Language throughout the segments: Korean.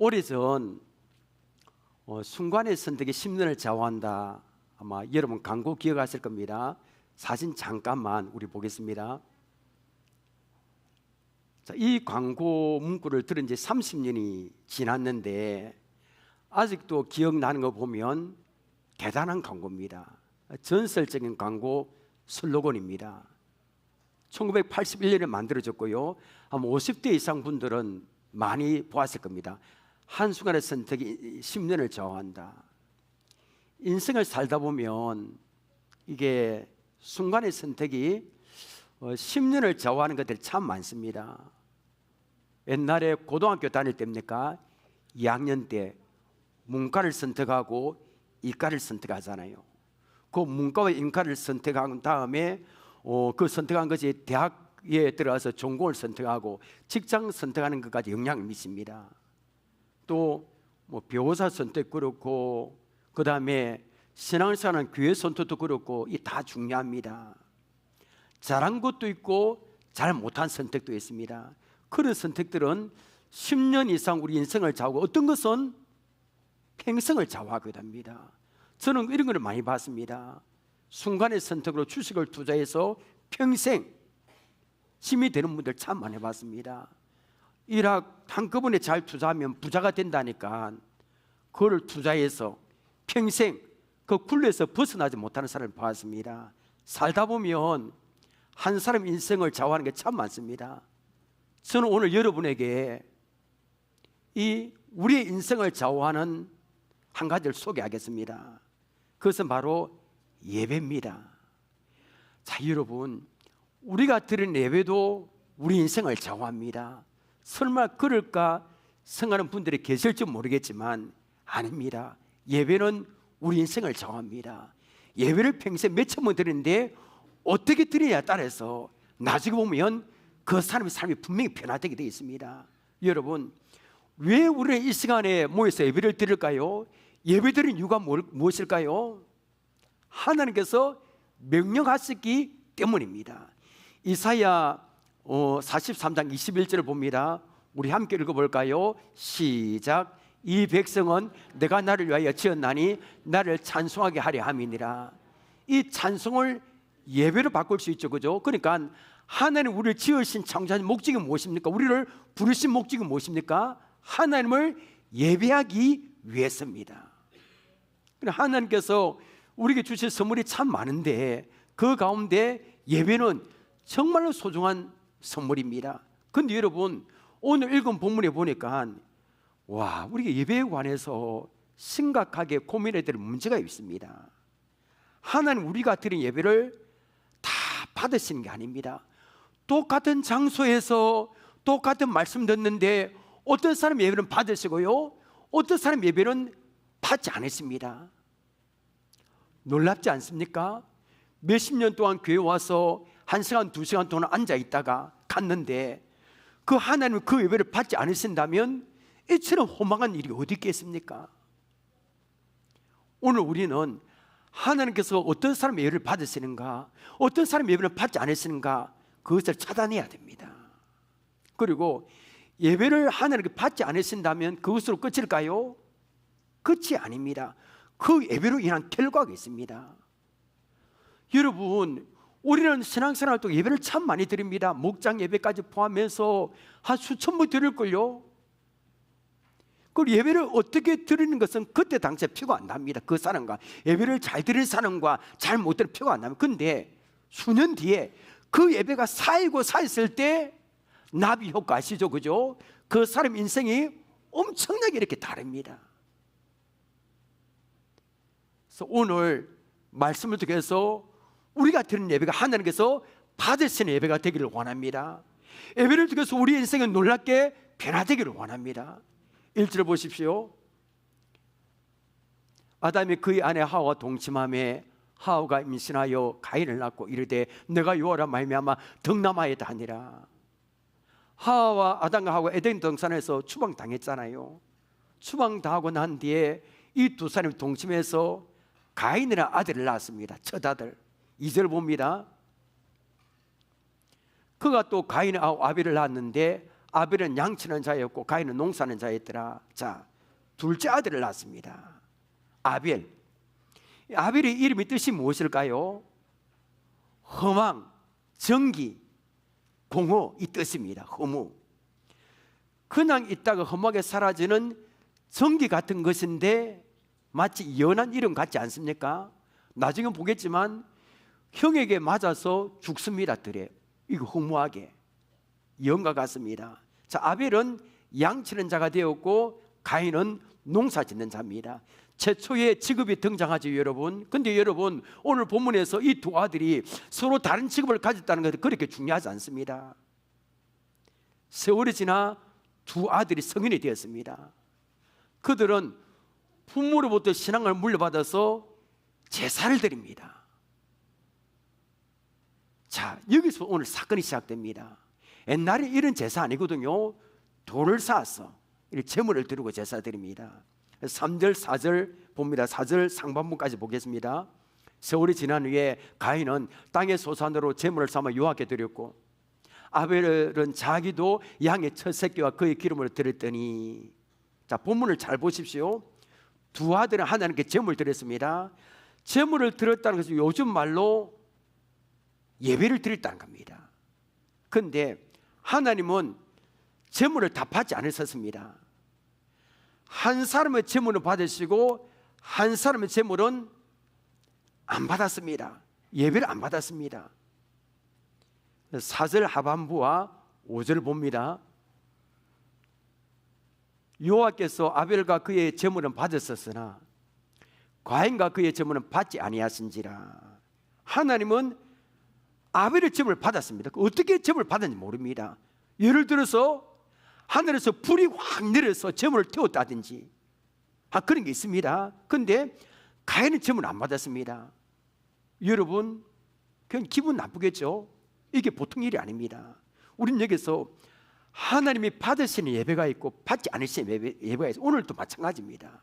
오래전 순간의 선택이 10년을 좌우한다. 아마 여러분 광고 기억하실 겁니다. 사진 잠깐만 우리 보겠습니다. 자, 이 광고 문구를 들은 지 30년이 지났는데 아직도 기억나는 거 보면 대단한 광고입니다. 전설적인 광고 슬로건입니다. 1981년에 만들어졌고요. 아마 50대 이상 분들은 많이 보았을 겁니다. 한순간의 선택이 10년을 좌우한다. 인생을 살다 보면 이게 순간의 선택이 10년을 좌우하는 것들이 참 많습니다. 옛날에 고등학교 다닐 때입니까? 2학년 때 문과를 선택하고 이과를 선택하잖아요. 그 문과와 인과를 선택한 다음에 그 선택한 것이 대학에 들어가서 전공을 선택하고 직장 선택하는 것까지 영향을 미칩니다. 또 뭐 변호사 선택 그렇고 그 다음에 신앙생활 교회 선택도 그렇고 이 다 중요합니다. 잘한 것도 있고 잘 못한 선택도 있습니다. 그런 선택들은 10년 이상 우리 인생을 좌우하고 어떤 것은 평생을 좌우하게 됩니다. 저는 이런 걸 많이 봤습니다. 순간의 선택으로 주식을 투자해서 평생 힘이 되는 분들 참 많이 봤습니다. 일학 한꺼번에 잘 투자하면 부자가 된다니까 그걸 투자해서 평생 그 굴레에서 벗어나지 못하는 사람을 봤습니다. 살다 보면 한 사람 인생을 좌우하는 게 참 많습니다. 저는 오늘 여러분에게 이 우리의 인생을 좌우하는 한 가지를 소개하겠습니다. 그것은 바로 예배입니다. 자, 여러분, 우리가 드린 예배도 우리 인생을 좌우합니다. 설마 그럴까 생각하는 분들이 계실지 모르겠지만 아닙니다. 예배는 우리 인생을 좌우합니다. 예배를 평생 몇천 번 드리는데 어떻게 드리냐에 따라서 나중에 보면 그 사람의 삶이 분명히 변화되게 되어 있습니다. 여러분, 왜 우리는 이 시간에 모여서 예배를 드릴까요? 예배 드리는 이유가 무엇일까요? 하나님께서 명령하셨기 때문입니다. 이사야 43장 21절을 봅니다. 우리 함께 읽어볼까요? 시작. 이 백성은 내가 나를 위하여 지었나니 나를 찬송하게 하려 함이니라. 이 찬송을 예배로 바꿀 수 있죠, 그죠? 그러니까 하나님 우리를 지으신 창조하신 목적이 무엇입니까? 우리를 부르신 목적이 무엇입니까? 하나님을 예배하기 위해서입니다. 하나님께서 우리에게 주실 선물이 참 많은데 그 가운데 예배는 정말로 소중한 선물입니다. 그런데 여러분, 오늘 읽은 본문에 보니까 와, 우리가 예배에 관해서 심각하게 고민해야 될 문제가 있습니다. 하나님 우리가 드린 예배를 다 받으시는 게 아닙니다. 똑같은 장소에서 똑같은 말씀 듣는데 어떤 사람 예배는 받으시고요, 어떤 사람 예배는 받지 않으십니다. 놀랍지 않습니까? 몇십 년 동안 교회 와서 1시간, 2시간 동안 앉아 있다가 갔는데 그 하나님 그 예배를 받지 않으신다면 이처럼 허망한 일이 어디 있겠습니까? 오늘 우리는 하나님께서 어떤 사람 예배를 받으시는가, 어떤 사람 예배를 받지 않으시는가, 그것을 찾아내야 됩니다. 그리고 예배를 하나님께 받지 않으신다면 그것으로 끝일까요? 끝이 아닙니다. 그 예배로 인한 결과가 있습니다. 여러분, 우리는 신앙생활 동안 예배를 참 많이 드립니다. 목장 예배까지 포함해서 한 수천 번 드릴걸요. 그 예배를 어떻게 드리는 것은 그때 당시에 표가 안 납니다. 그 사람과 예배를 잘 드리는 사람과 잘 못 드리는 표가 안 납니다. 그런데 수년 뒤에 그 예배가 쌓였을 때 나비 효과 아시죠? 그죠? 그 사람 인생이 엄청나게 이렇게 다릅니다. 그래서 오늘 말씀을 통해서 우리가 드리는 예배가 하나님께서 받으시는 예배가 되기를 원합니다. 예배를 통해서 우리 인생은 놀랍게 변화되기를 원합니다. 1절 보십시오. 아담이 그의 아내 하와와 동침하매 하와가 임신하여 가인을 낳고 이르되 내가 여호와라 말미암아 덕남하였다 하니라. 하와와 아담과 하와가 에덴 동산에서 추방당했잖아요. 추방당하고 난 뒤에 이 두 사람이 동침해서 가인이라는 아들을 낳았습니다. 첫 아들. 2절 봅니다. 그가 또 가인의 아우 아벨을 낳았는데 아벨은 양치는 자였고 가인은 농사는 자였더라. 자, 둘째 아들을 낳았습니다. 아벨. 아벨의 이름의 뜻이 무엇일까요? 허망, 정기, 공허 이 뜻입니다. 허무. 그냥 있다가 험하게 사라지는 전기 같은 것인데 마치 연한 이름 같지 않습니까? 나중에 보겠지만 형에게 맞아서 죽습니다. 들에 이거 허무하게 연과 같습니다. 자, 아벨은 양치는 자가 되었고 가인은 농사 짓는 자입니다. 최초의 직업이 등장하죠, 여러분. 근데 여러분, 오늘 본문에서 이 두 아들이 서로 다른 직업을 가졌다는 것은 그렇게 중요하지 않습니다. 세월이 지나 두 아들이 성인이 되었습니다. 그들은 부모로부터 신앙을 물려받아서 제사를 드립니다. 자, 여기서 오늘 사건이 시작됩니다. 옛날에 이런 제사 아니거든요. 돌을 쌓아서 제물을 드리고 제사 드립니다. 3절 4절 봅니다. 4절 상반부까지 보겠습니다. 세월이 지난 후에 가인은 땅의 소산으로 제물을 삼아 여호와께 드렸고 아벨은 자기도 양의 첫 새끼와 그의 기름을 드렸더니, 자, 본문을 잘 보십시오. 두 아들은 하나님께 제물을 드렸습니다. 제물을 드렸다는 것은 요즘 말로 예배를 드렸다는 겁니다. 그런데 하나님은 제물을 다 받지 않으셨습니다. 한 사람의 제물은 받으시고 한 사람의 제물은 안 받았습니다. 예배를 안 받았습니다. 4절 하반부와 5절 봅니다. 여호와께서 아벨과 그의 제물은 받으셨으나 가인과 그의 제물은 받지 아니하신지라. 하나님은 아벨의 제물을 받았습니다. 어떻게 제물을 받았는지 모릅니다. 예를 들어서 하늘에서 불이 확 내려서 제물을 태웠다든지 그런 게 있습니다. 그런데 가인은 제물을 안 받았습니다. 여러분, 그냥 기분 나쁘겠죠? 이게 보통 일이 아닙니다. 우리는 여기서 하나님이 받으시는 예배가 있고 받지 않으시는 예배가 있어요. 오늘도 마찬가지입니다.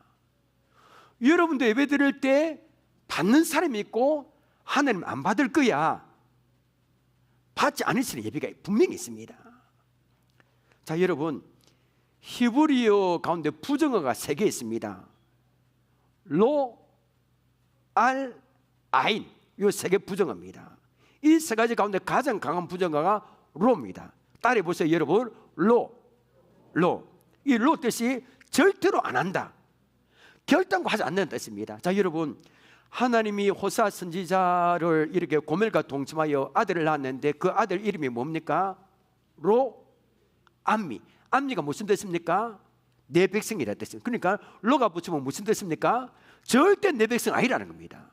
여러분도 예배 드릴 때 받는 사람이 있고 하나님 안 받을 거야, 받지 않으시는 예배가 분명히 있습니다. 자, 여러분, 히브리어 가운데 부정어가 3개 있습니다. 로, 알, 아인, 이 3개 부정어입니다. 이 3가지 가운데 가장 강한 부정어가 로입니다. 따라해 보세요, 여러분. 로. 이 로 뜻이 절대로 안 한다, 결단과 하지 않는 뜻입니다. 자, 여러분, 하나님이 호사 선지자를 이렇게 고멜과 동침하여 아들을 낳았는데 그 아들 이름이 뭡니까? 로, 암미. 암미가 무슨 뜻입니까? 내 백성이라는 뜻입니다. 그러니까 로가 붙이면 무슨 뜻입니까? 절대 내 백성 아니라는 겁니다.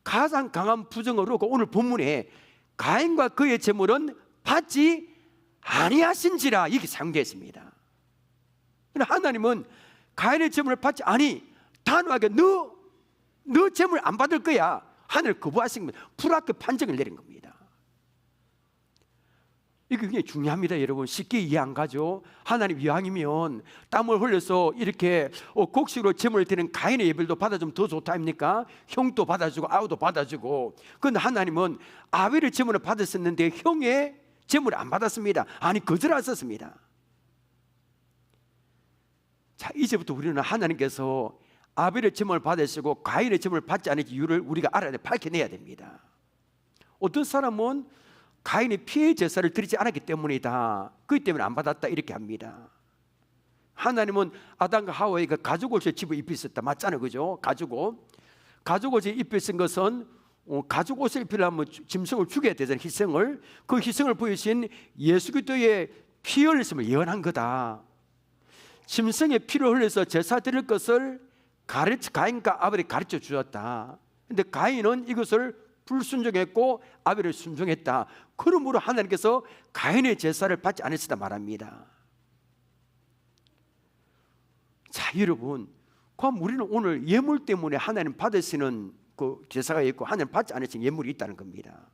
가장 강한 부정어로 오늘 본문에 가인과 그의 제물은 받지 아니하신지라 이렇게 사용되어 있습니다. 하나님은 가인의 제물을 받지 아니, 단호하게 너 제물 안 받을 거야, 하늘을 거부하신 겁니다. 불합격 판정을 내린 겁니다. 이게 굉장히 중요합니다, 여러분. 쉽게 이해 안 가죠? 하나님 이왕이면 땀을 흘려서 이렇게 곡식으로 제물을 드리는 가인의 예배도 받아주면 더 좋다 아닙니까? 형도 받아주고 아우도 받아주고. 그런데 하나님은 아벨의 제물을 받았었는데 형의 제물을 안 받았습니다. 아니, 거절하셨습니다. 자, 이제부터 우리는 하나님께서 아벨의 제물을 받으시고 가인의 제물을 받지 않은 이유를 우리가 알아야 돼, 밝혀내야 됩니다. 어떤 사람은 가인이 피해 제사를 드리지 않았기 때문이다, 그렇기 때문에 안 받았다 이렇게 합니다. 하나님은 아담과 하와에게 가죽옷을 집어 입히셨다, 맞잖아요, 그죠? 가죽옷을 입히신 것은 가죽옷을 입히려면 짐승을 죽여야 되잖아요, 희생을. 그 희생을 보이신 예수 그리스도의 피 흘렸음을 예언한 거다. 짐승의 피를 흘려서 제사 드릴 것을 가인과 아벨이 가르쳐 주었다. 그런데 가인은 이것을 불순종했고 아벨을 순종했다. 그러므로 하나님께서 가인의 제사를 받지 않으시다 말합니다. 자, 여러분, 그럼 우리는 오늘 예물 때문에 하나님 받으시는 그 제사가 있고 하나님 받지 않으신 예물이 있다는 겁니다.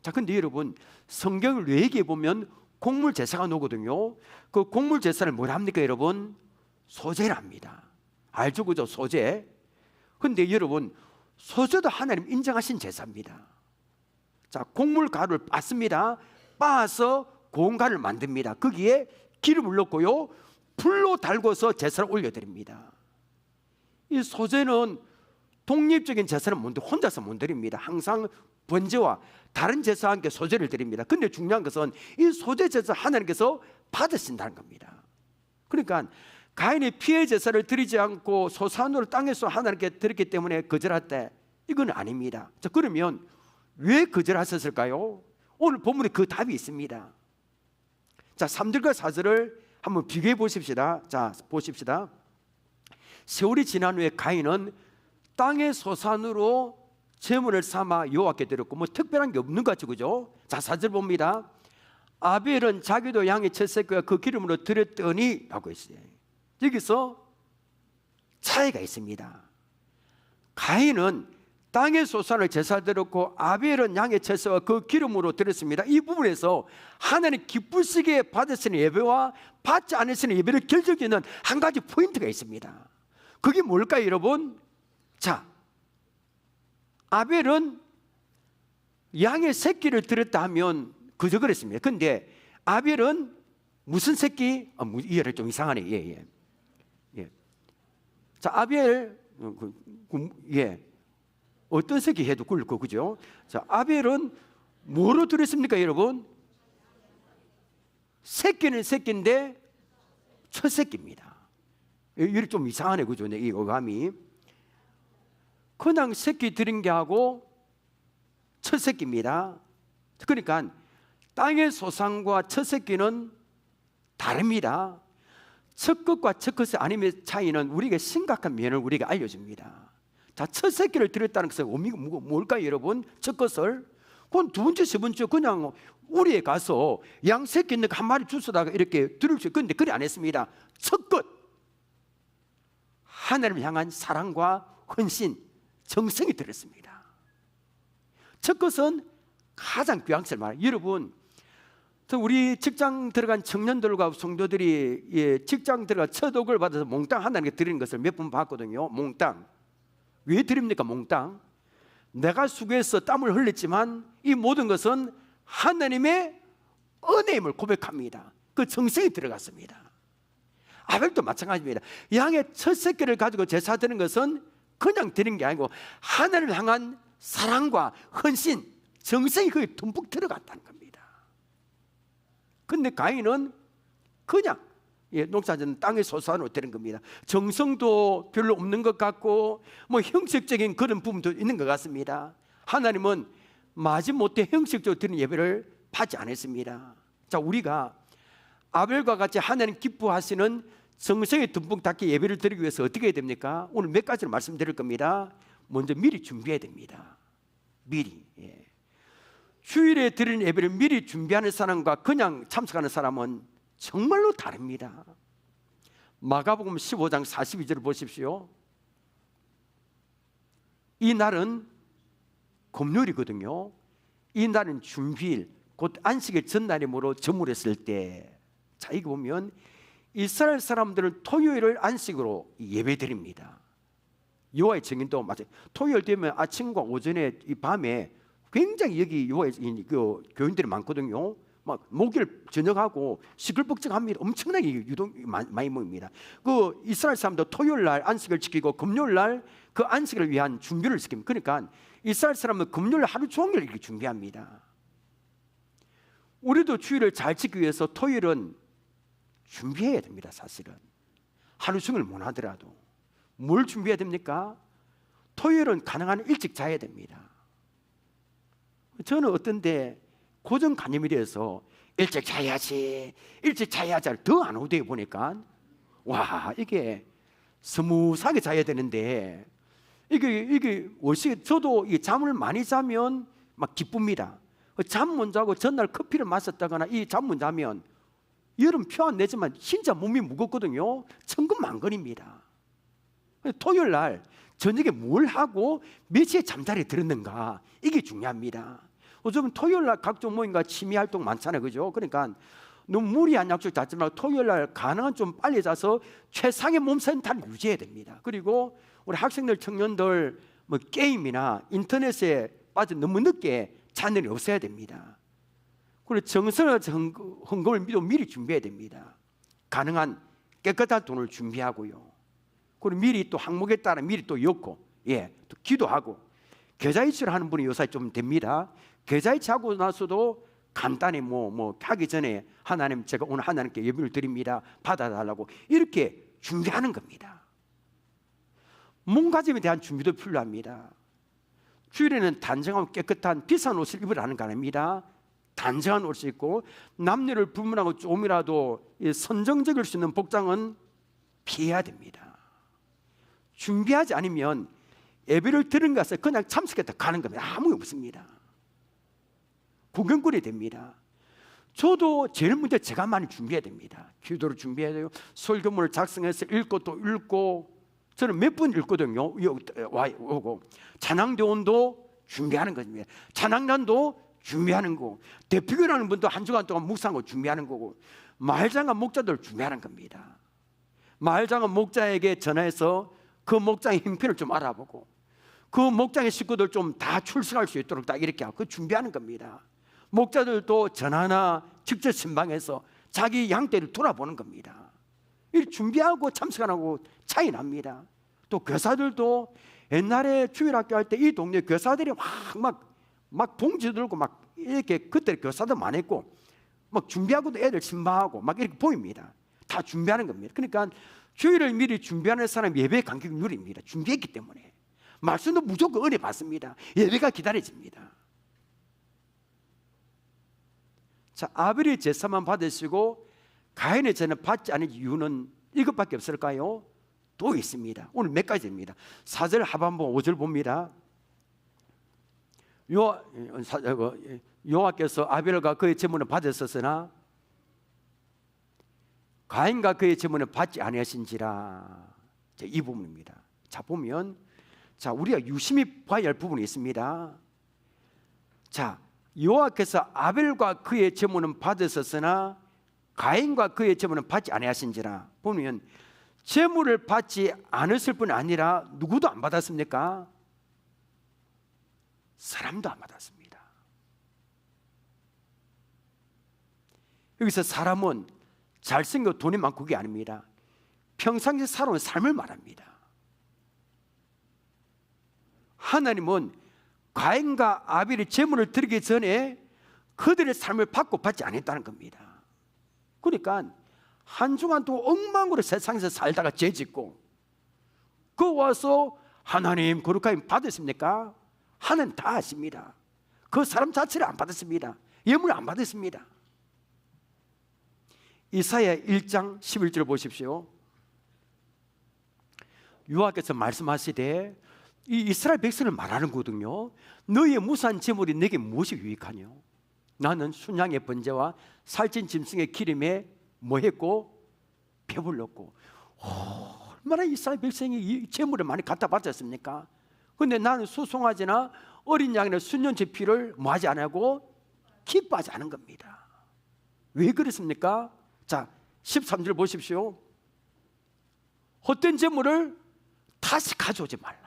자, 근데 여러분, 성경을 얘기해 보면 곡물 제사가 나오거든요. 그 곡물 제사를 뭐라 합니까, 여러분? 소제랍니다. 알죠, 그죠? 소제. 근데 여러분, 소제도 하나님 인정하신 제사입니다. 자, 곡물 가루를 빻습니다. 빻아서 공간을 만듭니다. 거기에 기름을 넣고요, 불로 달궈서 제사를 올려드립니다. 이 소제는 독립적인 제사는 혼자서 못 드립니다. 항상 번제와 다른 제사와 함께 소제를 드립니다. 근데 중요한 것은 이 소제 제사 하나님께서 받으신다는 겁니다. 그러니까 가인이 피해 제사를 드리지 않고 소산으로 땅에서 하나님께 드렸기 때문에 거절했대, 이건 아닙니다. 자, 그러면 왜 거절하셨을까요? 오늘 본문에 그 답이 있습니다. 자, 3절과 4절을 한번 비교해 보십시다. 자, 보십시다. 세월이 지난 후에 가인은 땅의 소산으로 제물을 삼아 여호와께 드렸고, 뭐 특별한 게 없는 것 같죠, 그죠? 자, 4절 봅니다. 아벨은 자기도 양의 첫 새끼와 그 기름으로 드렸더니 라고 했어요. 여기서 차이가 있습니다. 가인은 땅의 소산을 제사 드렸고, 아벨은 양의 첫 새끼와 그 기름으로 드렸습니다. 이 부분에서 하나님 기쁘시게 받으시는 예배와 받지 않으시는 예배를 결정짓는 한 가지 포인트가 있습니다. 그게 뭘까요, 여러분? 자, 아벨은 양의 새끼를 드렸다 하면 그저 그랬습니다. 근데 아벨은 무슨 새끼? 이해를 좀 이상하네. 예. 자, 아벨, 어떤 새끼 해도 굴고, 그죠? 자, 아벨은 뭐로 드렸습니까, 여러분? 새끼는 새끼인데 첫 새끼입니다. 이게 좀 이상하네, 그죠? 이 어감이. 그냥 새끼 드린 게 하고 첫 새끼입니다. 그러니까 땅의 소산과 첫 새끼는 다릅니다. 첫 것과 첫 것의 아님의 차이는 우리에게 심각한 면을 우리에게 알려줍니다. 자, 첫 새끼를 드렸다는 것은 의미가 뭘까요, 여러분? 첫 것을. 그건 두 번째, 세 번째 그냥 우리에 가서 양 새끼 있는 한 마리 주스다가 이렇게 드릴 수 있는데 그리 안 했습니다. 첫 것, 하나님을 향한 사랑과 헌신, 정성이 들었습니다. 첫 것은 가장 귀한 것을 말해요. 여러분, 우리 직장 들어간 청년들과 성도들이 직장 들어가 첫 옥을 받아서 몽땅 하나님께 드리는 것을 몇 번 봤거든요. 몽땅. 왜 드립니까, 몽땅? 내가 수고해서 땀을 흘렸지만 이 모든 것은 하나님의 은혜임을 고백합니다. 그 정성이 들어갔습니다. 아벨도 마찬가지입니다. 양의 첫 새끼를 가지고 제사 드리는 것은 그냥 드리는 게 아니고 하나님을 향한 사랑과 헌신, 정성이 거기 듬뿍 들어갔다는 겁니다. 근데 가인은 그냥 농사짓는 땅의 소산으로 드린 겁니다. 정성도 별로 없는 것 같고 뭐 형식적인 그런 부분도 있는 것 같습니다. 하나님은 마지못해 형식적으로 드리는 예배를 받지 않았습니다. 자, 우리가 아벨과 같이 하나님 기뻐하시는 정성에 듬뿍 닿게 예배를 드리기 위해서 어떻게 해야 됩니까? 오늘 몇 가지를 말씀드릴 겁니다. 먼저 미리 준비해야 됩니다. 미리. 주일에 드리는 예배를 미리 준비하는 사람과 그냥 참석하는 사람은 정말로 다릅니다. 마가복음 15장 42절을 보십시오. 이 날은 금요일이거든요. 이 날은 준비일, 곧 안식일 전날이므로 저물었을 때. 자, 이거 보면 이스라엘 사람들은 토요일을 안식으로 예배드립니다. 여호와의 증인도 맞아요. 토요일 되면 아침과 오전에 이 밤에 굉장히 여기 여호와의 그 교인들이 많거든요. 막 목요일 저녁하고 시끌벅적합니다. 엄청나게 유동 많이 모입니다. 그 이스라엘 사람도 토요일 날 안식을 지키고 금요일 날 그 안식을 위한 준비를 시킵니다. 그러니까 이스라엘 사람은 금요일 하루 종일 이렇게 준비합니다. 우리도 주일을 잘 지키기 위해서 토요일은 준비해야 됩니다. 사실은 하루 종일 못 하더라도 뭘 준비해야 됩니까? 토요일은 가능한 일찍 자야 됩니다. 저는 어떤데 고정관념이라서 일찍 자야지 더 안 오대 보니까 와, 이게 스무스하게 자야 되는데 이게 월시 저도 이 잠을 많이 자면 막 기쁩니다. 잠 못 자고 전날 커피를 마셨다거나 이 잠 못 자면 여름 표 안 내지만 진짜 몸이 무겁거든요. 천근만근입니다. 토요일 날 저녁에 뭘 하고 몇 시에 잠자리에 들었는가, 이게 중요합니다. 요즘 토요일 날 각종 모임과 취미 활동 많잖아요, 그죠? 그러니까 너무 무리한 약속 잡지 말고 토요일 날 가능한 좀 빨리 자서 최상의 몸 상태를 유지해야 됩니다. 그리고 우리 학생들, 청년들 뭐 게임이나 인터넷에 빠져 너무 늦게 자는 일이 없어야 됩니다. 그리고 정성을 헌금을 미리 준비해야 됩니다. 가능한 깨끗한 돈을 준비하고요. 그리고 미리 또 항목에 따라 미리 또 엮고, 또 기도하고. 계좌이체를 하는 분이 요새 좀 됩니다. 계좌이체하고 나서도 간단히 뭐 하기 전에 하나님, 제가 오늘 하나님께 예배를 드립니다, 받아달라고 이렇게 준비하는 겁니다. 몸가짐에 대한 준비도 필요합니다. 주일에는 단정하고 깨끗한 비싼 옷을 입으라는 거 아닙니다. 단정한 옷을 입고 남녀를 불문하고 조금이라도 선정적일 수 있는 복장은 피해야 됩니다. 준비하지 않으면 예배를 드는 것에 그냥 참석했다 가는 겁니다. 아무 없습니다. 구경꾼이 됩니다. 저도 제일 먼저 제가 많이 준비해야 됩니다. 기도를 준비해야 돼요. 설교문을 작성해서 읽고 또 읽고, 저는 몇 번 읽거든요. 오고 찬양대원도 준비하는 겁니다. 찬양단도 준비하는 거고, 대표교라는 분도 한 주간 동안 묵상하고 준비하는 거고, 마을장관 목자들 준비하는 겁니다. 마을장관 목자에게 전화해서 그 목장의 형편을 좀 알아보고, 그 목장의 식구들 좀 다 출석할 수 있도록 딱 이렇게 하고 준비하는 겁니다. 목자들도 전화나 직접 신방해서 자기 양떼를 돌아보는 겁니다. 이렇게 준비하고 참석 안 하고 차이 납니다. 또 교사들도 옛날에 주일학교 할 때 이 동네 교사들이 막 봉지 들고 막 이렇게, 그때 교사도 많았고 막 준비하고도 애들 신방하고 막 이렇게 보입니다. 다 준비하는 겁니다. 그러니까 주일을 미리 준비하는 사람이 예배 간격이 누립니다. 준비했기 때문에. 말씀도 무조건 은혜 받습니다. 예배가 기다려집니다. 자, 아벨의 제사만 받으시고 가인의 제는 받지 않은 이유는 이것밖에 없을까요? 또 있습니다. 오늘 몇 가지입니다. 4절 하반부 5절 봅니다. 여호와께서 아벨과 그의 제물을 받으셨으나 가인과 그의 제물을 받지 아니하신지라. 이 부분입니다. 자, 보면 우리가 유심히 봐야 할 부분이 있습니다. 자, 여호와께서 아벨과 그의 제물은 받으셨으나 가인과 그의 제물은 받지 아니하신지라. 보면 제물을 받지 않았을 뿐 아니라 누구도 안 받았습니까? 사람도 안 받았습니다. 여기서 사람은 잘생기고 돈이 많고 그게 아닙니다. 평상시에 살아온 삶을 말합니다. 하나님은 가인과 아벨이 제물을 드리기 전에 그들의 삶을 받지 않았다는 겁니다. 그러니까 한 주간 동안 엉망으로 세상에서 살다가 죄짓고, 그 와서 하나님 거룩하게 받았습니까? 하나님 다 아십니다. 그 사람 자체를 안 받았습니다. 예물을 안 받았습니다. 이사야 1장 11절 보십시오. 여호와께서 말씀하시되, 이 이스라엘 백성을 말하는 거거든요. 너희의 무수한 제물이 내게 무엇이 유익하뇨? 나는 순양의 번제와 살찐 짐승의 기름에 뭐했고? 배불렀고. 얼마나 이스라엘 백성이 이 제물을 많이 갖다 바쳤습니까? 그런데 나는 수송아지나 어린 양이나 순년체 피를 뭐하지 않고 기뻐하지 않은 겁니다. 왜 그렇습니까? 자, 13절 보십시오. 헛된 제물을 다시 가져오지 말라.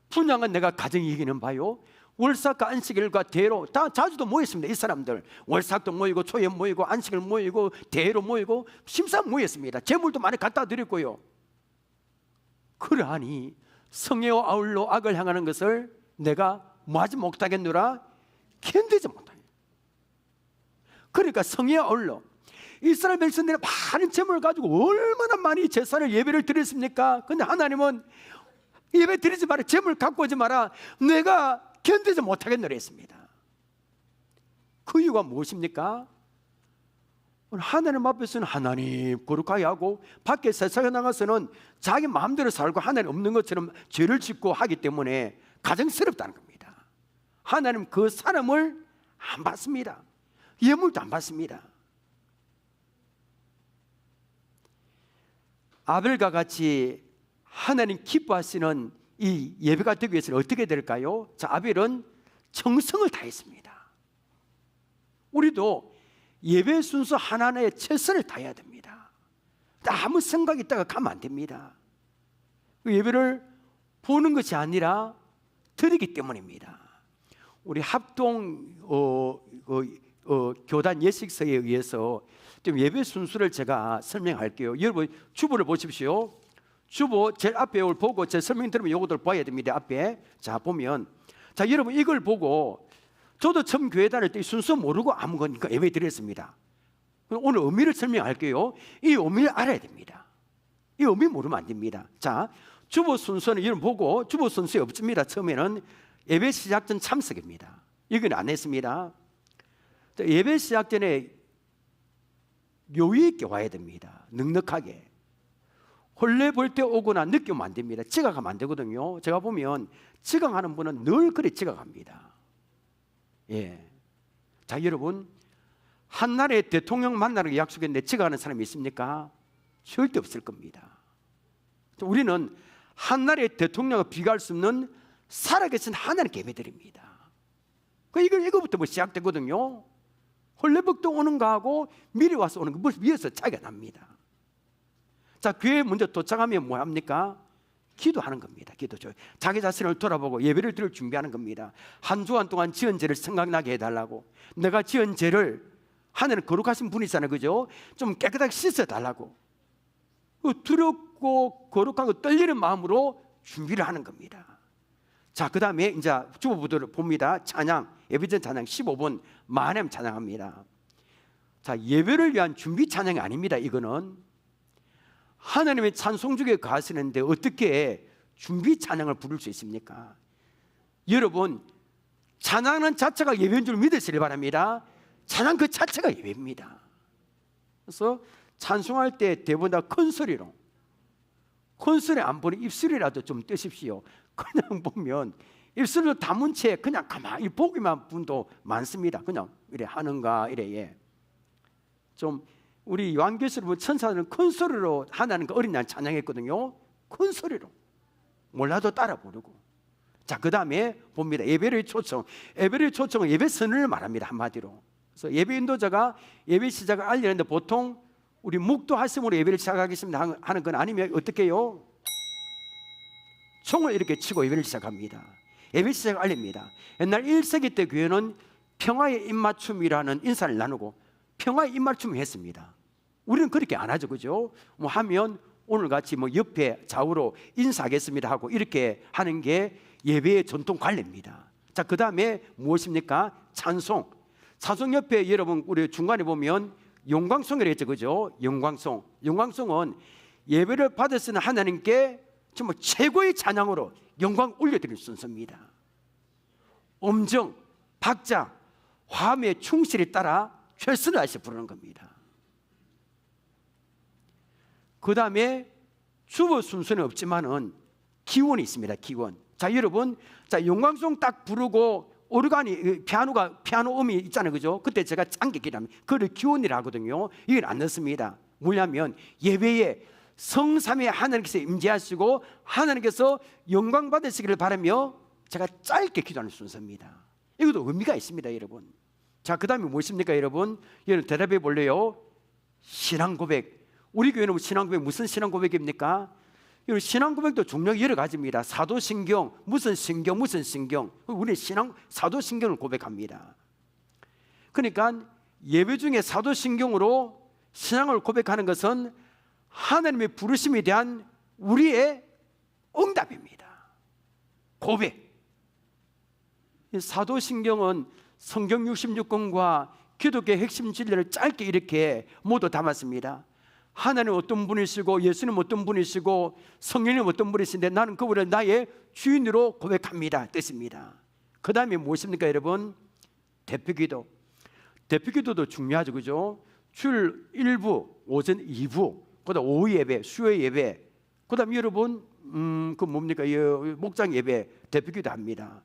분양은 내가 가정이 이기는 바요, 월삭과 안식일과 대로 다 자주도 모였습니다. 이 사람들 월삭도 모이고 초에 모이고 안식일 모이고 대로 모이고 심사 모였습니다. 제물도 많이 갖다 드렸고요. 그러하니 성애와 아울러 악을 향하는 것을 내가 뭐하지 못하겠노라? 견디지 못하겠노라. 그러니까 성애와 아울러 이스라엘 백성들이 많은 제물을 가지고 얼마나 많이 제사를 예배를 드렸습니까? 근데 하나님은 예배 드리지 마라, 제물 갖고 오지 마라, 내가 견디지 못하겠노라 했습니다. 그 이유가 무엇입니까? 하나님 앞에서는 하나님 거룩하게 하고, 밖에 세상에 나가서는 자기 마음대로 살고 하나님 없는 것처럼 죄를 짓고 하기 때문에 가정스럽다는 겁니다. 하나님 그 사람을 안 받습니다. 예물도 안 받습니다. 아벨과 같이 하나님 기뻐하시는 이 예배가 되기 위해서는 어떻게 될까요? 자, 아벨은 정성을 다했습니다. 우리도 예배 순서 하나하나에 최선을 다해야 됩니다. 아무 생각 있다가 가면 안 됩니다. 그 예배를 보는 것이 아니라 드리기 때문입니다. 우리 합동 교단 예식서에 의해서 좀 예배 순서를 제가 설명할게요. 여러분 주보를 보십시오. 주보 제일 앞에 이걸 보고 제 설명 들으면 이것들 봐야 됩니다. 앞에 자 보면 자 여러분 이걸 보고 저도 처음 교회 다닐 때 이 순서 모르고 아무거나 예배 드렸습니다. 오늘 의미를 설명할게요. 이 의미를 알아야 됩니다. 이 의미 모르면 안 됩니다. 자 주보 순서는 여러분 보고 주보 순서에 없습니다. 처음에는 예배 시작 전 참석입니다. 이건 안 했습니다. 예배 시작 전에 요의 있게 와야 됩니다. 넉넉하게. 혼례 볼 때 오거나 늦게 오면 안 됩니다. 지각하면 안 되거든요. 제가 보면 지각하는 분은 늘 그래 지각합니다. 예. 자 여러분 한나라의 대통령 만나는 약속했는데 지각하는 사람이 있습니까? 절대 없을 겁니다. 우리는 한나라의 대통령과 비교할 수 없는 살아계신 하나님께 예배드립니다. 이거부터 뭐 시작되거든요. 혼례복도 오는 거하고 미리 와서 오는 거 위에서 차이가 납니다. 자 교회에 먼저 도착하면 뭐 합니까? 기도하는 겁니다. 기도. 자기 자신을 돌아보고 예배를 드릴 준비하는 겁니다. 한 주간 동안 지은 죄를 생각나게 해달라고. 내가 지은 죄를 하나님 거룩하신 분이잖아요, 그죠? 좀 깨끗하게 씻어달라고. 두렵고 거룩하고 떨리는 마음으로 준비를 하는 겁니다. 자, 그 다음에 이제 주보부들을 봅니다. 찬양, 예배전 찬양 15분 만렘 찬양합니다. 자, 예배를 위한 준비 찬양이 아닙니다. 이거는 하나님의 찬송주에 가시는데 어떻게 준비 찬양을 부를 수 있습니까? 여러분, 찬양은 자체가 예배인 줄 믿으시길 바랍니다. 찬양 그 자체가 예배입니다. 그래서 찬송할 때 대부분 다 큰 소리로, 큰 소리 안 보니 입술이라도 좀 뜨십시오. 그냥 보면 입술로 담은 채 그냥 가만히 보기만 분도 많습니다. 그냥 이래 하는가 이래. 예. 좀 우리 요한계시록 보면 천사들은 큰 소리로 하나님 그 어린 날 찬양했거든요. 큰 소리로 몰라도 따라 부르고. 자, 그 다음에 봅니다. 예배의 초청. 예배의 초청은 예배 선언을 말합니다. 한마디로. 그래서 예배 인도자가 예배 시작을 알리는데 보통 우리 묵도하심으로 예배를 시작하겠습니다 하는 건 아니면 어떻게 해요? 총을 이렇게 치고 예배를 시작합니다. 예배 시작을 알립니다. 옛날 1세기 때 교회는 평화의 입맞춤이라는 인사를 나누고 평화의 입맞춤을 했습니다. 우리는 그렇게 안 하죠, 그죠? 뭐 하면 오늘같이 뭐 옆에 좌우로 인사하겠습니다 하고 이렇게 하는 게 예배의 전통 관례입니다. 자, 그 다음에 무엇입니까? 찬송. 찬송 옆에 여러분 우리 중간에 보면 영광송이라고 했죠, 그죠? 영광송. 영광송은 예배를 받았으는 하나님께 정말 최고의 찬양으로 영광 올려드리는 순서입니다. 음정, 박자, 화음의 충실에 따라 최선을 다해서 부르는 겁니다. 그 다음에 주보 순서는 없지만은 기원이 있습니다. 기원. 자, 여러분, 자 영광송 딱 부르고 오르간이 피아노 음이 있잖아요, 그죠? 그때 제가 짱객이랍니다. 그걸 기원이라 하거든요. 이걸 안 넣습니다. 뭐냐면 예배에 성삼위 하나님께서 임재하시고 하나님께서 영광 받으시기를 바라며 제가 짧게 기도하는 순서입니다. 이것도 의미가 있습니다, 여러분. 자, 그 다음에 무엇입니까, 여러분? 여러분 대답해 볼래요? 신앙 고백. 우리 교회는 신앙 고백 무슨 신앙 고백입니까? 여러분 신앙 고백도 종류가 여러 가지입니다. 사도신경, 무슨 신경, 무슨 신경. 우리 신앙 사도신경을 고백합니다. 그러니까 예배 중에 사도신경으로 신앙을 고백하는 것은 하나님의 부르심에 대한 우리의 응답입니다. 고백. 사도신경은 성경 66권과 기독교의 핵심 진리를 짧게 이렇게 모두 담았습니다. 하나님 어떤 분이시고 예수님 어떤 분이시고 성령님 어떤 분이신데 나는 그분을 나의 주인으로 고백합니다 뜻입니다. 그 다음에 무엇입니까, 여러분? 대표기도. 대표기도도 중요하죠, 그죠? 주일 1부, 오전 2부, 그 다음 오후 예배, 수요 예배, 그 다음 여러분 그 뭡니까? 목장 예배, 대표기도 합니다.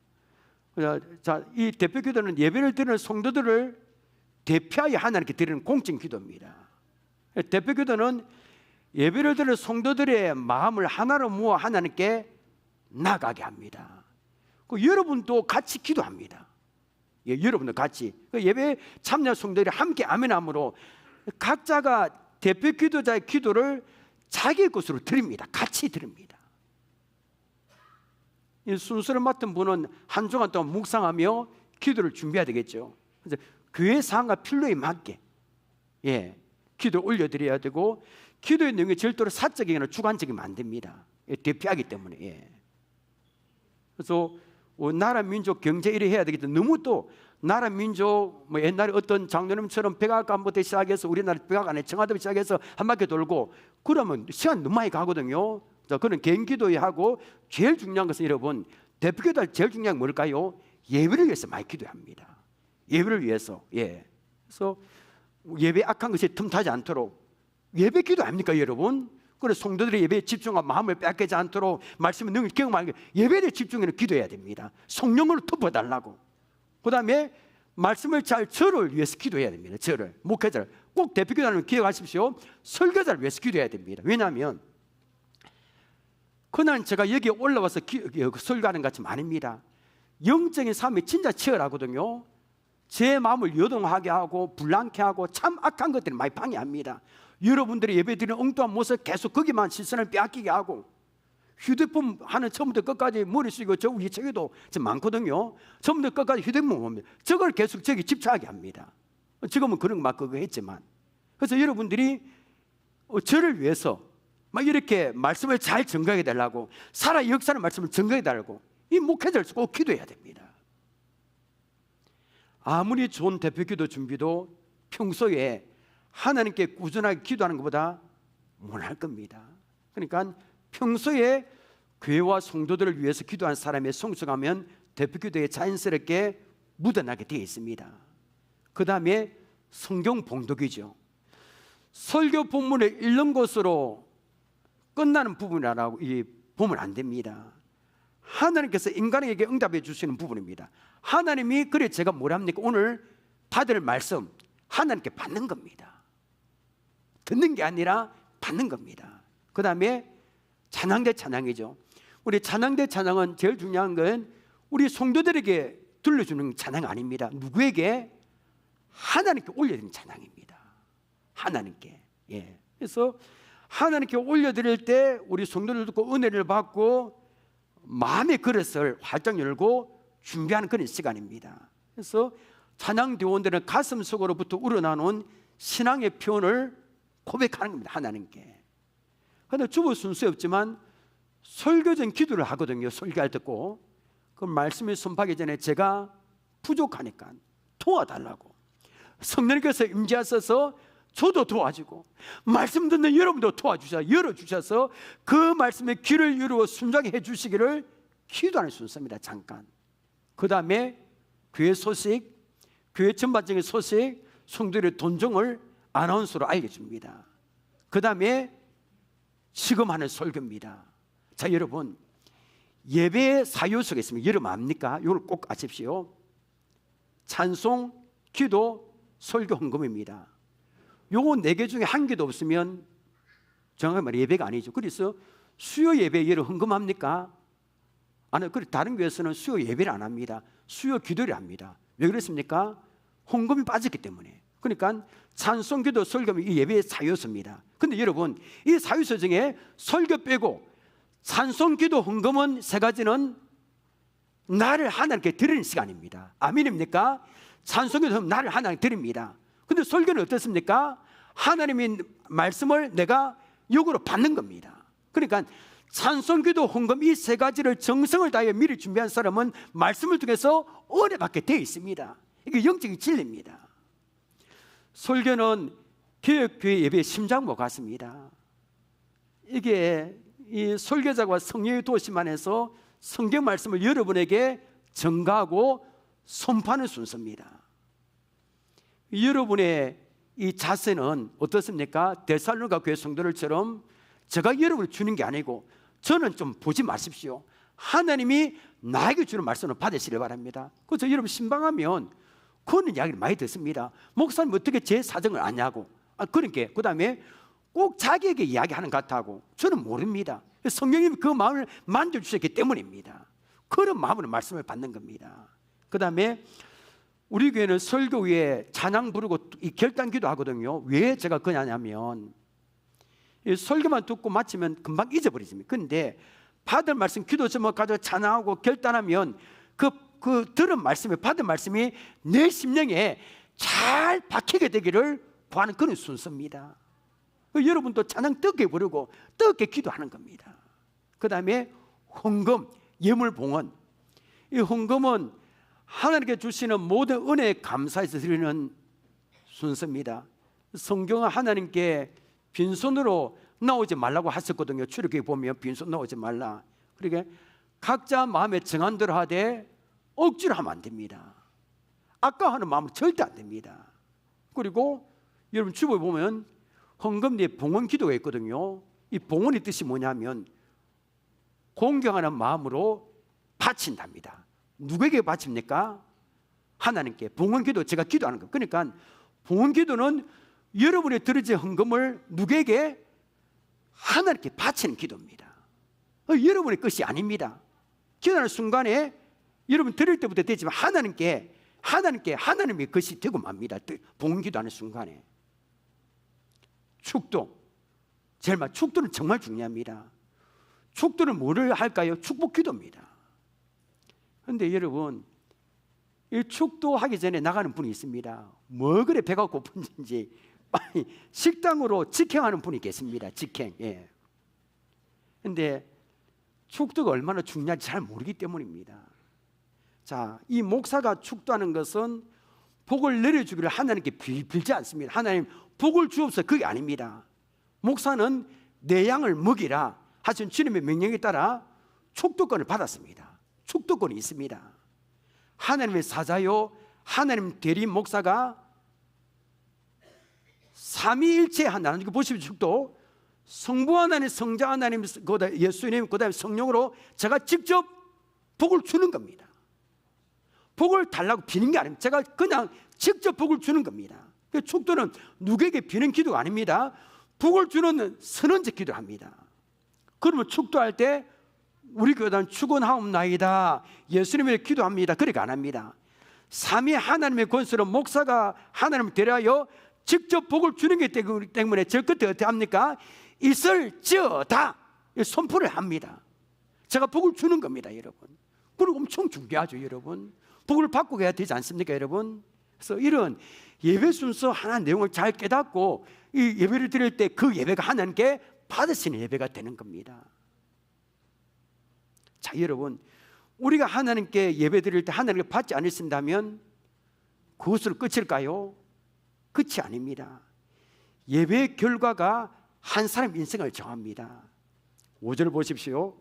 자, 이 대표기도는 예배를 드리는 성도들을 대표하여 하나님께 드리는 공적 기도입니다. 대표기도는 예배를 드리는 성도들의 마음을 하나로 모아 하나님께 나가게 합니다. 여러분도 같이 기도합니다. 예, 여러분도 같이 예배 참여 성도들이 함께 아멘함으로 각자가 대표 기도자의 기도를 자기의 것으로 드립니다. 같이 드립니다. 이 순서를 맡은 분은 한 주간 동안 묵상하며 기도를 준비해야 되겠죠. 그래서 교회 상황과 필요에 맞게 기도 올려드려야 되고, 기도의 내용이 절대로 사적이거나 주관적이면 안 됩니다. 대피하기 때문에. 그래서 나라 민족 경제 이래 해야 되겠다. 너무 또 나라 민족 옛날에 어떤 장로님처럼 백악관부터 시작해서 우리나라 백악관에 청와대부터 시작해서 한 바퀴 돌고 그러면 시간 너무 많이 가거든요. 그런 개인 기도에 하고, 제일 중요한 것은 여러분, 대표기도 할 제일 중요한 게 뭘까요? 예배를 위해서 많이 기도합니다. 예배를 위해서. 그래서 예배 악한 것이 틈타지 않도록 예배 기도 아닙니까 여러분? 그래서 성도들의 예배에 집중하고 마음을 뺏기지 않도록 말씀을 능히 경험하게 예배에 집중해서 기도해야 됩니다. 성령으로 덮어달라고. 그 다음에 말씀을 잘 저를 위해서 기도해야 됩니다. 저를, 목회자를. 꼭 대표기도하는 기억하십시오. 설교자를 위해서 기도해야 됩니다. 왜냐하면 그날 제가 여기에 올라와서 설교하는 것 같지는 아닙니다. 영적인 삶이 진짜 치열하거든요. 제 마음을 요동하게 하고 불안케 하고 참 악한 것들이 많이 방해합니다. 여러분들이 예배드리는 엉뚱한 모습 계속 거기만 시선을 빼앗기게 하고, 휴대폰 하는 처음부터 끝까지 머리 숙이고 저 위에 책에도 많거든요. 처음부터 끝까지 휴대폰 봅니다. 저걸 계속 저기 집착하게 합니다. 지금은 그런 막 그거 했지만, 그래서 여러분들이 저를 위해서 막 이렇게 말씀을 잘 전가해 달라고, 살아 역사는 말씀을 전가해 달라고 이 목회자를 꼭 기도해야 됩니다. 아무리 좋은 대표기도 준비도 평소에 하나님께 꾸준하게 기도하는 것보다 못할 겁니다. 그러니까 평소에 교회와 성도들을 위해서 기도한 사람의 성숙하면 대표기도에 자연스럽게 묻어나게 되어 있습니다. 그 다음에 성경 봉독이죠. 설교 본문을 읽는 것으로 끝나는 부분이라고 보면 안 됩니다. 하나님께서 인간에게 응답해 주시는 부분입니다. 하나님이 그래 제가 뭐랍니까? 오늘 받을 말씀 하나님께 받는 겁니다. 듣는 게 아니라 받는 겁니다. 그 다음에 찬양 대 찬양이죠. 우리 찬양 대 찬양은 제일 중요한 건 우리 성도들에게 들려주는 찬양 아닙니다. 누구에게? 하나님께 올려드리는 찬양입니다. 하나님께. 그래서 하나님께 올려드릴 때 우리 성도들 듣고 은혜를 받고 마음의 그릇을 활짝 열고 준비하는 그런 시간입니다. 그래서 찬양 대원들은 가슴 속으로부터 우러나오는 신앙의 표현을 고백하는 겁니다. 하나님께. 그런데 주보 순서에 없지만 설교전 기도를 하거든요. 설교할 때 꼭. 그 말씀을 선포하기 전에 제가 부족하니까 도와달라고, 성령께서 임재하셔서 저도 도와주고 말씀 듣는 여러분도 도와주셔서 열어주셔서 그 말씀에 귀를 열어 순종해 주시기를 기도하는 순서입니다. 잠깐. 그 다음에 교회 소식, 교회 전반적인 소식, 성도들의 돈정을 아나운서로 알려줍니다. 그 다음에 시금하는 설교입니다. 자, 여러분, 예배의 사요소가 있습니다. 여러분 압니까? 이걸 꼭 아십시오. 찬송, 기도, 설교, 헌금입니다. 요거 4개 중에 한 개도 없으면 정확하게 말해 예배가 아니죠. 그래서 수요 예배에 여러분 헌금합니까? 아니, 다른 교회에서는 수요 예배를 안 합니다. 수요 기도를 합니다. 왜 그렇습니까? 헌금이 빠졌기 때문에. 그러니까 찬송, 기도, 설교는 이 예배의 사요소입니다. 근데 여러분, 이 사요소 중에 설교 빼고 찬송, 기도, 헌금은 3가지는 나를 하나님께 드리는 시간입니다. 아멘입니까? 찬송, 기도, 헌금 나를 하나님께 드립니다. 근데 설교는 어떻습니까? 하나님의 말씀을 내가 역으로 받는 겁니다. 그러니까 찬송, 기도, 헌금 이 3가지를 정성을 다해 미리 준비한 사람은 말씀을 통해서 은혜 받게 되어 있습니다. 이게 영적인 진리입니다. 설교는 개혁교회 예배의 심장과 같습니다. 이게 이 설교자와 성령의 도심 안에서 성경 말씀을 여러분에게 전가하고 선포하는 순서입니다. 여러분의 이 자세는 어떻습니까? 데살로니가 교회 성도들처럼 제가 여러분을 주는 게 아니고, 저는 좀 보지 마십시오. 하나님이 나에게 주는 말씀을 받으시길 바랍니다. 그래서 여러분 신방하면 그런 이야기를 많이 듣습니다. 목사님 어떻게 제 사정을 아냐고. 그러니까 그 다음에 꼭 자기에게 이야기하는 것 같다고. 저는 모릅니다. 성령님이 그 마음을 만져주셨기 때문입니다. 그런 마음으로 말씀을 받는 겁니다. 그 다음에 우리 교회는 설교 후에 찬양 부르고 이 결단기도 하거든요. 왜 제가 그러냐면 설교만 듣고 마치면 금방 잊어버리십니다. 그런데 받을 말씀 기도 제목 가지고 찬양하고 결단하면 그 들은 말씀이, 받은 말씀이 내 심령에 잘 박히게 되기를 구하는 그런 순서입니다. 여러분도 찬양 뜨겁게 부르고 뜨겁게 기도하는 겁니다. 그 다음에 헌금, 예물 봉헌. 이 헌금은 하나님께 주시는 모든 은혜에 감사해서 드리는 순서입니다. 성경은 하나님께 빈손으로 나오지 말라고 하셨거든요. 출애굽기 보면 빈손 나오지 말라. 그러니까 각자 마음에 정한 대로 하되 억지로 하면 안 됩니다. 아까워하는 마음은 절대 안 됩니다. 그리고 여러분 주보에 보면 헌금 뒤에 봉헌 기도가 있거든요. 이 봉헌의 뜻이 뭐냐면 공경하는 마음으로 바친답니다. 누구에게 바칩니까? 하나님께. 봉헌 기도, 제가 기도하는 거. 그러니까 봉헌 기도는 여러분의 드려진 헌금을 누구에게? 하나님께 바치는 기도입니다. 여러분의 것이 아닙니다. 기도하는 순간에 여러분 드릴 때부터 되지만 하나님의 것이 되고 맙니다. 봉헌 기도하는 순간에. 축도, 축도는 정말 중요합니다. 축도는 뭐를 할까요? 축복 기도입니다. 그런데 여러분, 이 축도하기 전에 나가는 분이 있습니다. 뭐 그래 배가 고픈지 빨리 식당으로 직행하는 분이 계십니다. 직행. 예. 그런데 축도가 얼마나 중요한지 잘 모르기 때문입니다. 자, 이 목사가 축도하는 것은 복을 내려주기를 하나님께 빌지 않습니다. 하나님 복을 주옵소서, 그게 아닙니다. 목사는 내 양을 먹이라 하신 주님의 명령에 따라 축도권을 받았습니다. 축도권이 있습니다. 하나님의 사자요, 하나님 대리 목사가 삼위일체 하나님, 보시면 축도 성부 하나님, 성자 하나님, 예수님, 그 다음에 성령으로 제가 직접 복을 주는 겁니다. 복을 달라고 비는 게 아닙니다. 제가 그냥 직접 복을 주는 겁니다. 축도는 누구에게 비는 기도가 아닙니다. 복을 주는 선언적 기도를 합니다. 그러면 축도할 때 우리 교단은 축원하옵나이다, 예수님을 기도합니다, 그렇게 안 합니다. 삼위 하나님의 권세로 목사가 하나님을 대하여 직접 복을 주는 게 때문에 저 끝에 어떻게 합니까? 있을지어다 선포를 합니다. 제가 복을 주는 겁니다, 여러분. 그리고 엄청 중요하죠, 여러분. 복을 받고 가야 되지 않습니까, 여러분? 그래서 이런 예배 순서 하나 내용을 잘 깨닫고 이 예배를 드릴 때 그 예배가 하나님께 받으시는 예배가 되는 겁니다. 자, 여러분, 우리가 하나님께 예배 드릴 때 하나님께 받지 않으신다면 그것으로 끝일까요? 끝이 아닙니다. 예배의 결과가 한 사람의 인생을 정합니다. 5절 보십시오.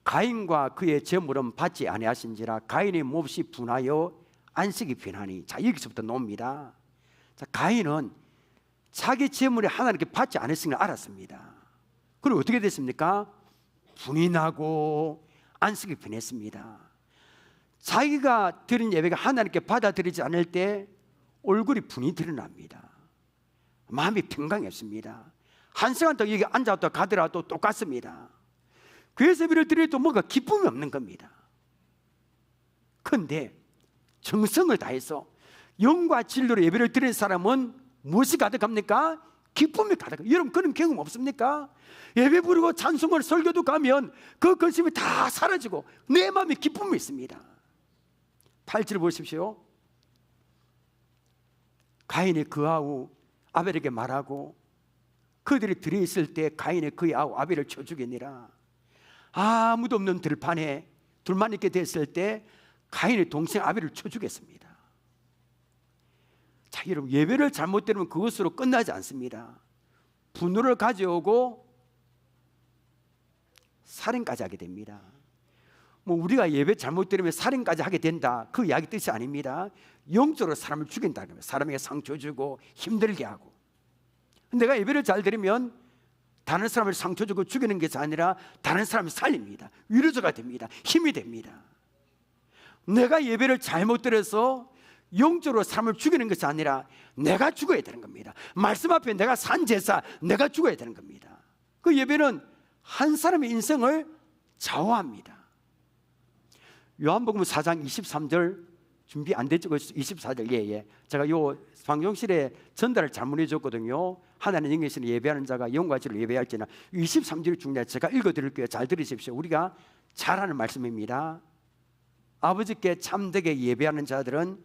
가인과 그의 제물은 받지 아니하신지라 가인의 몹시 분하여 안식이 비나니. 자, 여기서부터 나옵니다. 자, 가인은 자기 제물이 하나님께 받지 않았음을 알았습니다. 그리고 어떻게 됐습니까? 분이 나고 안식이 변했습니다. 자기가 드린 예배가 하나님께 받아들이지 않을 때 얼굴이 분이 드러납니다. 마음이 평강이 없습니다. 한 시간 더 여기 앉았다 가더라도 똑같습니다. 그래서 예배를 드려도 뭔가 기쁨이 없는 겁니다. 그런데 정성을 다해서 영과 진리로 예배를 드리는 사람은 무엇이 가득합니까? 기쁨이 가득합니다. 여러분 그런 경험 없습니까? 예배 부르고 찬송을 설교도 가면 그 근심이 다 사라지고 내 마음에 기쁨이 있습니다. 8절 보십시오. 가인이 그 아우 아벨에게 말하고 그들이 들에 있을 때 가인이 그의 아우 아벨을 쳐 죽이니라. 아무도 없는 들판에 둘만 있게 됐을 때 가인의 동생 아벨을 쳐 죽였습니다. 자, 여러분, 예배를 잘못 드리면 그것으로 끝나지 않습니다. 분노를 가져오고 살인까지 하게 됩니다. 뭐 우리가 예배 잘못 드리면 살인까지 하게 된다, 그 이야기 뜻이 아닙니다. 영적으로 사람을 죽인다는 겁니다. 사람에게 상처 주고 힘들게 하고. 내가 예배를 잘 드리면 다른 사람을 상처 주고 죽이는 것이 아니라 다른 사람을 살립니다. 위로자가 됩니다. 힘이 됩니다. 내가 예배를 잘못 드려서 영적으로 사람을 죽이는 것이 아니라 내가 죽어야 되는 겁니다. 말씀 앞에 내가 산 제사, 내가 죽어야 되는 겁니다. 그 예배는 한 사람의 인생을 좌우합니다. 요한복음 4장 23절 준비 안 됐죠? 24절. 예. 제가 요 방송실에 전달을 잘못 해줬거든요. 하나님 영계시는 예배하는 자가 영과 진리로 예배할지나. 23절이 중요해요. 제가 읽어드릴게요. 잘 들으십시오. 우리가 잘 아는 말씀입니다. 아버지께 참되게 예배하는 자들은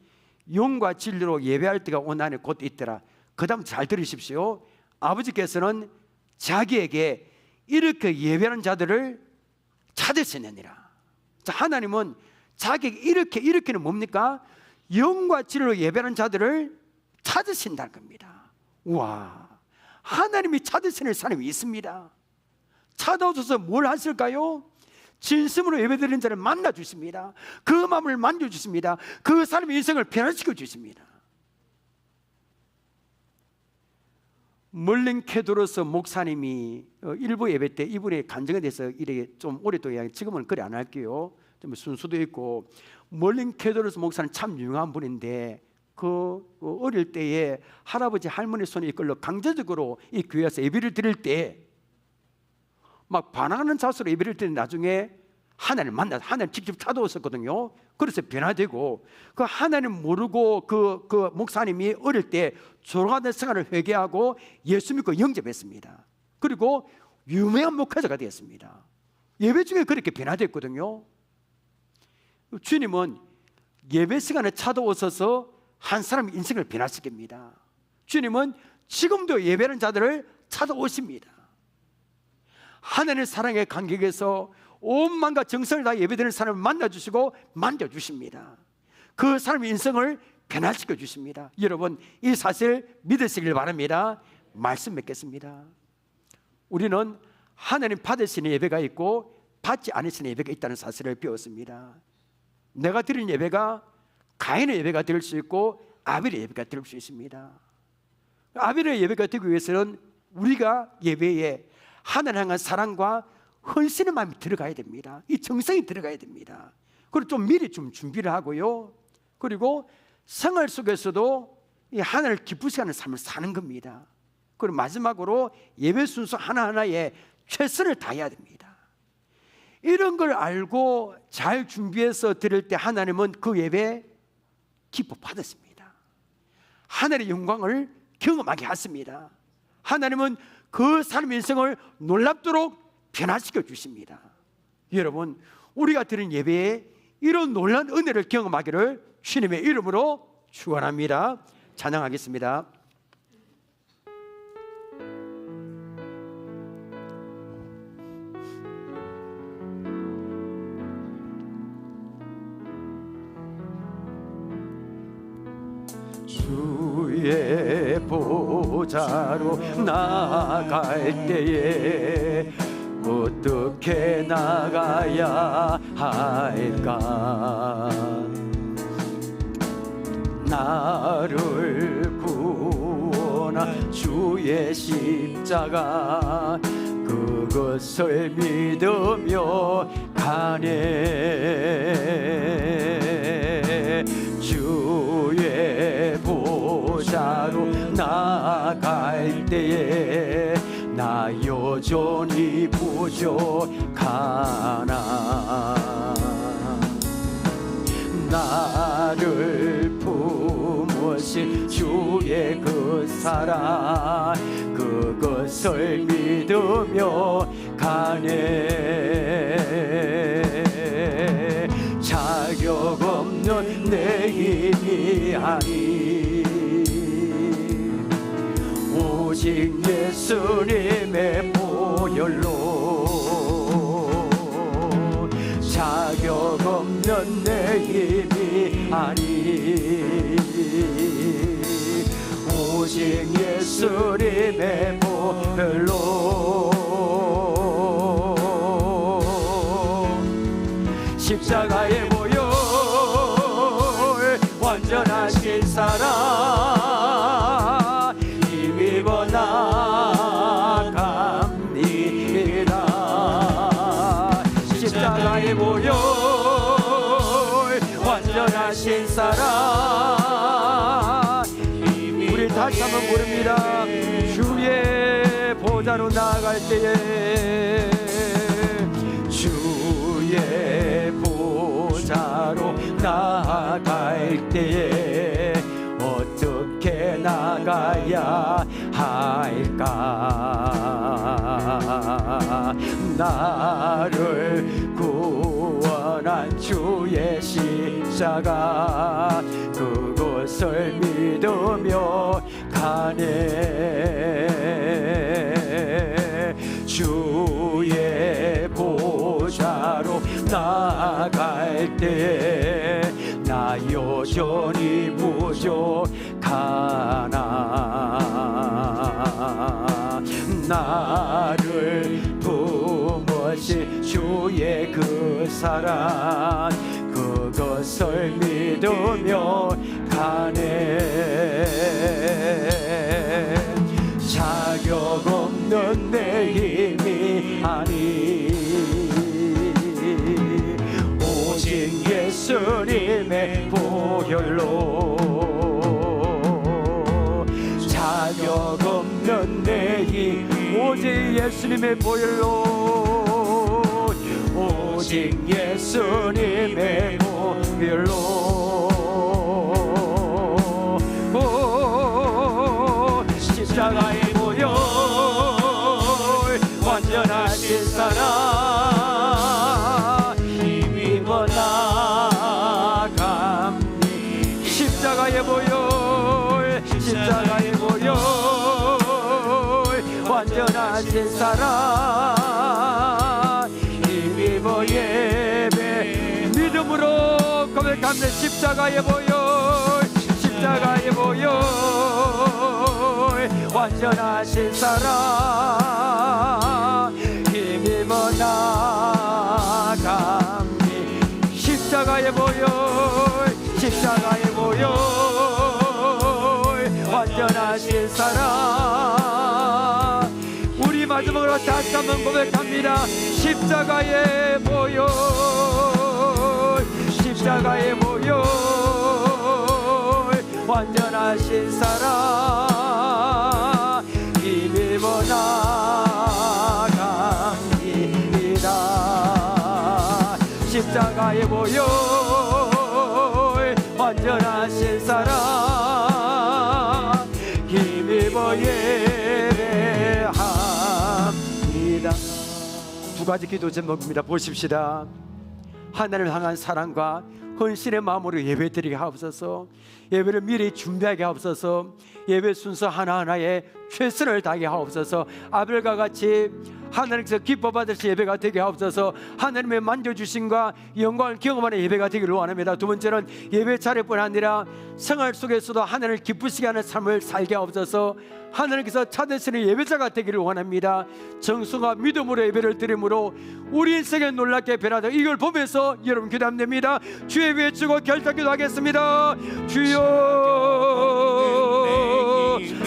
영과 진리로 예배할 때가 오나니 곧 있더라. 그 다음 잘 들으십시오. 아버지께서는 자기에게 이렇게 예배하는 자들을 찾으시느니라. 자, 하나님은 자기에게 이렇게는 뭡니까? 영과 진리로 예배하는 자들을 찾으신다는 겁니다. 우와, 하나님이 찾으시는 사람이 있습니다. 찾아오셔서 뭘 하실까요? 진심으로 예배드리는 자를 만나 주십니다. 그 마음을 만져 주십니다. 그 사람의 인생을 변화시켜 주십니다. 멀린 캐도로스 목사님이 일부 예배 때 이분의 간증에 대해서 이렇게 좀 오랫동안, 지금은 그래 안 할게요. 좀 순수도 있고, 멀린 캐도로스 목사는 참 유명한 분인데 그 어릴 때에 할아버지 할머니 손에 이끌려 강제적으로 이 교회에서 예배를 드릴 때 막 반항하는 자세로 예배를 드릴 때 나중에 하나님 만나, 하나님 직접 찾아오셨거든요. 그래서 변화되고, 그 하나님 모르고 그 목사님이 어릴 때 졸업하는 생활을 회개하고 예수 믿고 영접했습니다. 그리고 유명한 목회자가 되었습니다. 예배 중에 그렇게 변화됐거든요. 주님은 예배 시간에 찾아오셔서 한 사람의 인생을 변화시킵니다. 주님은 지금도 예배하는 자들을 찾아오십니다. 하나님의 사랑의 간격에서 온 마음과 정성을 다 예배드리는 사람을 만나주시고 만져주십니다. 그 사람의 인생을 변화시켜 주십니다. 여러분, 이 사실 믿으시길 바랍니다. 말씀 맺겠습니다. 우리는 하나님 받으시는 예배가 있고 받지 않으시는 예배가 있다는 사실을 배웠습니다. 내가 드린 예배가 가인의 예배가 될 수 있고 아벨의 예배가 될 수 있습니다. 아벨의 예배가 되기 위해서는 우리가 예배에 하나님 향한 사랑과 헌신의 마음이 들어가야 됩니다. 이 정성이 들어가야 됩니다. 그리고 좀 미리 좀 준비를 하고요. 그리고 생활 속에서도 이 하나님을 기쁘시게 하는 삶을 사는 겁니다. 그리고 마지막으로 예배 순서 하나하나에 최선을 다해야 됩니다. 이런 걸 알고 잘 준비해서 드릴 때 하나님은 그 예배 기뻐 받으십니다. 하늘의 영광을 경험하게 하십니다. 하나님은 그 사람의 인생을 놀랍도록 변화시켜 주십니다. 여러분, 우리가 드린 예배에 이런 놀라운 은혜를 경험하기를 주님의 이름으로 축원합니다. 찬양하겠습니다. 주의 보좌로 나아갈 때에 어떻게 나가야 할까? 나를 구원한 주의 십자가, 그것을 믿으며 가네. 주의 보좌로 나아갈 때에 나 여전히 부족하나. 나를 품으신 주의 그 사랑, 그것을 믿으며 가네. 자격 없는 내 힘이 아니 오직 예수님의 보혈로. 자격 없는 내 힘이 아니 오직 예수님의 보혈로. 십자가의 보혈 완전하신 사랑 힘입어 나갑니다. 십자가의 보혈 완전하신 사랑. 우리 다시 한번 부릅니다. 주의 보좌로 나아갈 때에, 주의 보좌로 나아갈 때에 어떻게 나가야 할까? 나를 구원한 주의 십자가, 그곳 그것을 믿으며 가네. 주의 보좌로 나갈 때 나 여전히 부족하나. 나를 품으신 주의 그 사랑 그것을 믿으며 가네. 자격 없는 내 힘이 아니 오직 예수님의 보혈로. 자격 없는 내 힘 오직 예수님의 보혈로. 오직 예수님의 보혈로. 십자가의 보혈 완전하신 사랑 힘입어 나갑니. 십자가의 보혈 십자가의 보혈 완전하신 사랑 힘입어 예배 믿음으로 고백합니다. 십자가의 보혈 십자가의 보혈 완전하신 사랑 힘입어 나갑니. 십자가의 보혈 십자가의 보혈 완전하신 사랑. 우리 마지막으로 다시 한번 고백합니다. 십자가의 보혈 십자가의 보혈 완전하신 사랑 힘입어 나갑니다. 십자가의 보혈 완전하신 사랑 힘입어 예배합니다. 두 가지 기도 제목입니다. 보십시다. 하나님을 향한 사랑과 헌신의 마음으로 예배드리게 하옵소서. 예배를 미리 준비하게 하옵소서. 예배 순서 하나하나에 최선을 다하게 하옵소서. 아벨과 같이 하나님께서 기뻐 받으실 예배가 되게 하옵소서. 하나님의 만져주심과 영광을 경험하는 예배가 되기를 원합니다. 두 번째는 예배 차례뿐 아니라 생활 속에서도 하나님을 기쁘시게 하는 삶을 살게 하옵소서. 하나님께서 찾으시는 예배자가 되기를 원합니다. 정성과 믿음으로 예배를 드림으로 우리 인생에 놀랍게 변화되어 이걸 보면서 여러분 기도합니다. 주의 외치고 결단기도 하겠습니다. 주여,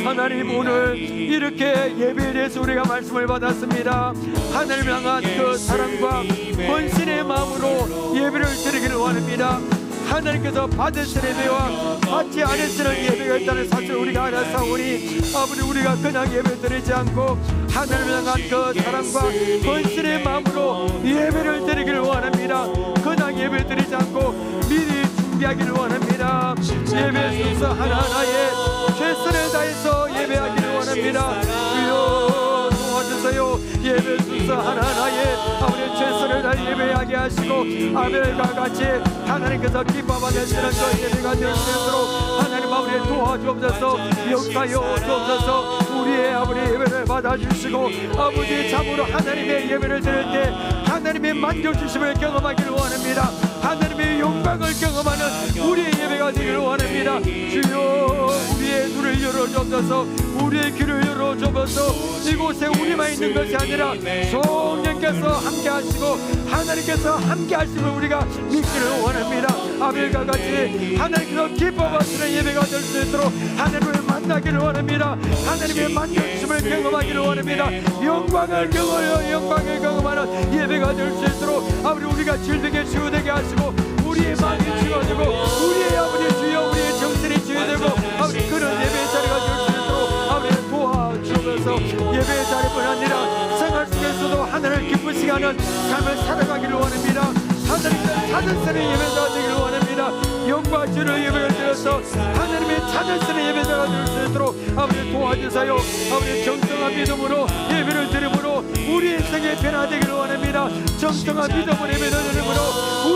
하나님 오늘 이렇게 예배에 대해서 우리가 말씀을 받았습니다. 하나님을 향한 그 사랑과 헌신의 마음으로 예배를 드리기를 원합니다. 하나님께서 받으시는 예배와 받지 않으시는 예배가 있다는 사실을 우리가 알아사오니 아버지 우리가 그냥 예배 드리지 않고 하나님을 향한 그 사랑과 헌신의 마음으로 예배를 드리기를 원합니다. 그냥 예배 드리지 않고 미리 준비하기를 원합니다. 예배 순서 하나하나에 최선을 다해서 예배하기를 원합니다. 주여 도와주세요. 예배 순서 하나하나에 아버지 최선을 다해 예배하게 하시고 아벨과 같이 하나님께서 기뻐 받으시는 그 예배가 될 수 있도록 하나님 아버지 도와주옵소서. 역사여 주옵소서. 우리의 아버지 예배를 받아주시고 아버지 참으로 하나님의 예배를 드릴 때 하나님의 만져주심을 경험하기를 원합니다. 하나님의 영광을 경험하는 우리의 예배가 되기를 원합니다. 주여 우리의 눈을 열어주옵소서. 우리의 귀를 열어주옵소서. 이곳에 우리만 있는 것이 아니라 성령께서 함께 하시고 하나님께서 함께 하심을 우리가 믿기를 원합니다. 아벨과 같이 하나님께서 기뻐 받으시는 예배가 될 수 있도록 하나님을 만나기를 원합니다. 하나님의 만져주심을 경험하기를 원합니다. 영광을 경험하는 예배가 될 수 있도록 아버지 우리가 질되게 치유되게 하시고 우리의 마음이 치유되고 우리의 아버지 주여 우리의 정신이 치유되고 아버지 그런 예배의 자리가 될 수 있도록 아버지 도와주면서 예배의 자리뿐 아니라 생활 속에서도 하나님을 기쁘시게 하는 삶을 살아가기를 원합니다. 하나님의 찾으시는 예배자가 되기를 원합니다. 영과 주를 예배를 드려서 하나님의 찾으시는 예배자가 될 수 있도록 아버지 도와주세요. 아버지 정성한 믿음으로 예배를 드림으로 우리 인생의 변화되기를 원합니다. 정성한 믿음으로 예배를 드림으로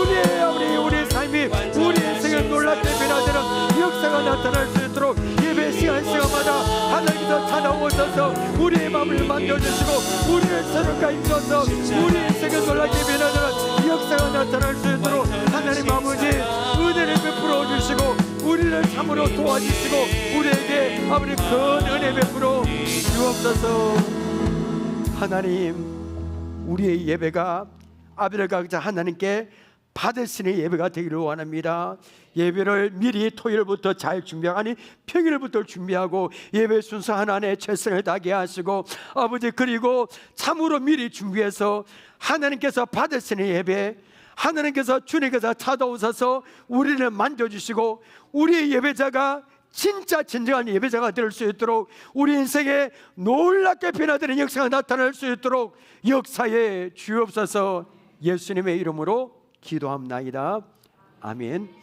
우리의 삶이 우리 인생의 놀랍게 변화되는 역사 역사가 나타날 수 있도록 예배 시간마다 하나님께서 찾아오셔서 우리의 마음을 만져주시고 우리의 삶을 가입셔서 우리의 인생을 놀랍게 변화되는 역사가 나타날 수 있도록 하나님 아버지 은혜를 베풀어 주시고 우리를 참으로 도와주시고 우리에게 아버지 큰 은혜 베풀어 주옵소서. 하나님, 우리의 예배가 아비를 각자 하나님께 받으시는 예배가 되기를 원합니다. 예배를 미리 토요일부터 잘 준비하고, 아니 평일부터 준비하고 예배 순서 하나하나에 최선을 다하게 하시고 아버지, 그리고 참으로 미리 준비해서 하나님께서 받으시는 예배, 하나님께서 주님께서 찾아오셔서 우리를 만져주시고 우리의 예배자가 진짜 진정한 예배자가 될 수 있도록 우리 인생에 놀랍게 변화되는 역사가 나타날 수 있도록 역사에 주옵소서. 예수님의 이름으로 기도합나이다. 아멘.